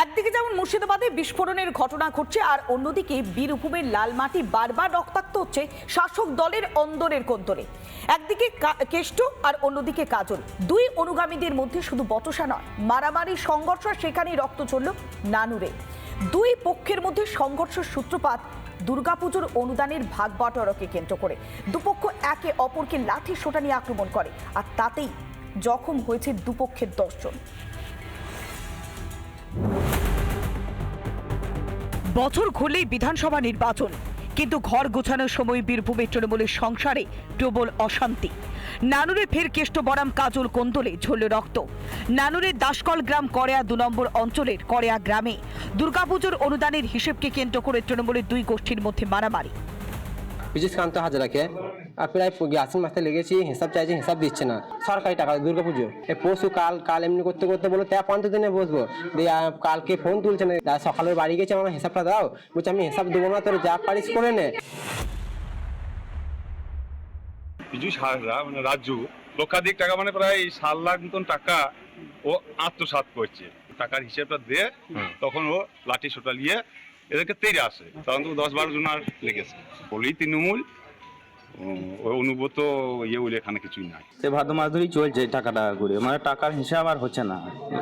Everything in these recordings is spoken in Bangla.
একদিকে যেমন মুর্শিদাবাদে বিস্ফোরণের ঘটনা ঘটছে, আর অন্যদিকে বীরভূমের লালমাটি বারবার রক্তাক্ত হচ্ছে শাসক দলের অন্দরের কোন্দরে। একদিকে কেষ্ট আর অন্যদিকে কাজল, দুই অনুগামীদের মধ্যে শুধু বচসা নয়, মারামারি সংঘর্ষ, সেখানেই রক্ত চলল নানুরে। দুই পক্ষের মধ্যে সংঘর্ষের সূত্রপাত দুর্গাপুজোর অনুদানের ভাগ বাটোয়ারাকে কেন্দ্র করে। দুপক্ষ একে অপরকে লাঠি সোটা নিয়ে আক্রমণ করে, আর তাতেই জখম হয়েছে দুপক্ষের 10 জন। বছর ঘুরলেই বিধানসভা নির্বাচন, কিন্তু ঘর গোছানোর সময় বীরভূমের তৃণমূলের সংসারে প্রবল অশান্তি। নানুরে ফের কেষ্ট বরাম কাজল কোন্দলে ঝরল রক্ত। নানুরের দাসকল গ্রাম করেয়া 2 নম্বর অঞ্চলের করেয়া গ্রামে দুর্গাপুজোর অনুদানের হিসেবকে কেন্দ্র করে তৃণমূলের দুই গোষ্ঠীর মধ্যে মারামারি। বিজয়কান্ত হাজরাকে প্রায় গ্যাসিং মাসে লেগেছি, হিসাব চাইছি, হিসাব দিচ্ছে না। সরকারি টাকা দুর্গাপুজো এই পরশু কাল এমনি করতে করতে বলো 15 দিনে বসবো, দিয়ে কালকে ফোন তুলছে না। সকালে বাড়ি গেছে, আমার হিসাবটা দাও, বলছে আমি হিসাব দেবো না, তোর যা পারিস করে নে। বিজু সাহা মানে রাজু লক্ষাধিক টাকা, মানে প্রায় 7 লাখ মতন টাকা ও আত্মসাৎ করছে। টাকার হিসেবটা দিয়ে তখন ও লাঠি সোটা নিয়ে এদেরকে তেড়ে আসে। তখন তো 10-12 জন আর লেগেছে। বলি তৃণমূল অনুভূত বলে এখানে কিছুই নাই। সে ভাদ্র মাস ধরেই চলছে টাকা করে, মানে টাকার হিসাব আর হচ্ছে না।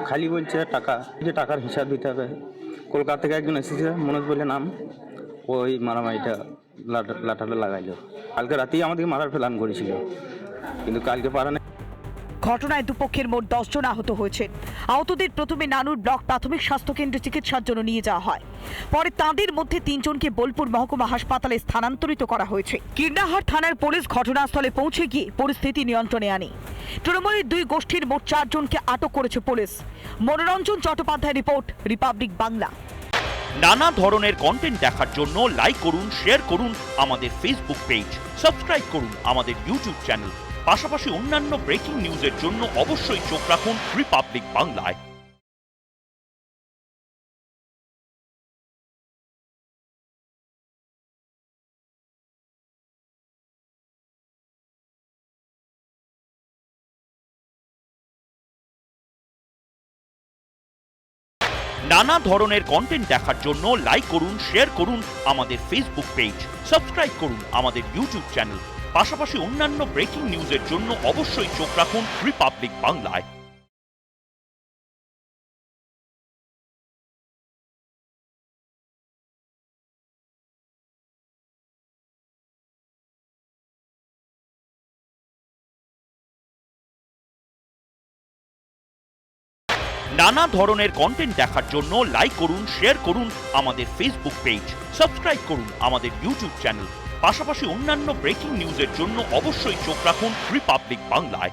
খালি বলছে টাকার হিসাব দিতে হবে। কলকাতা থেকে একজন এসেছে, মনোজ বলে নাম, ওই মারামারিটা লাঠাটা লাগাইলো। কালকে রাতেই আমাদেরকে মারার প্ল্যান করেছিল, কিন্তু কালকে পারা না। ঘটনায় দুপক্ষের মোট 10 জন আহত হয়েছেন। আহতদের প্রথমে নানুর ব্লক প্রাথমিক স্বাস্থ্য কেন্দ্রে চিকিৎসার জন্য নিয়ে যাওয়া হয়। পরে তাঁদের মধ্যে 3 জনকে বোলপুর মহকুমা হাসপাতালে স্থানান্তরিত করা হয়েছে। কীর্ণাহার থানার পুলিশ ঘটনাস্থলে পৌঁছে গিয়ে পরিস্থিতি নিয়ন্ত্রণে আনে। তৃণমূলের দুই গোষ্ঠীর মোট 4 জনকে আটক করেছে পুলিশ। মনোরঞ্জন চট্টোপাধ্যায় রিপোর্ট, রিপাবলিক বাংলা। নানা ধরনের কন্টেন্ট দেখার জন্য লাইক করুন, শেয়ার করুন আমাদের ফেসবুক পেজ, সাবস্ক্রাইব করুন আমাদের ইউটিউব চ্যানেল। পাশাপাশি অন্যান্য ব্রেকিং নিউজের জন্য অবশ্যই চোখ রাখুন রিপাবলিক বাংলায়। নানা ধরনের কন্টেন্ট দেখার জন্য লাইক করুন, শেয়ার করুন আমাদের ফেসবুক পেজ, সাবস্ক্রাইব করুন আমাদের ইউটিউব চ্যানেল। পাশাপাশি অন্যান্য ব্রেকিং নিউজের জন্য অবশ্যই চোখ রাখুন রিপাবলিক বাংলায়। নানা ধরনের কন্টেন্ট দেখার জন্য লাইক করুন, শেয়ার করুন আমাদের ফেসবুক পেজ, সাবস্ক্রাইব করুন আমাদের ইউটিউব চ্যানেল। পাশাপাশি অন্যান্য ব্রেকিং নিউজের জন্য অবশ্যই চোখ রাখুন রিপাবলিক বাংলায়।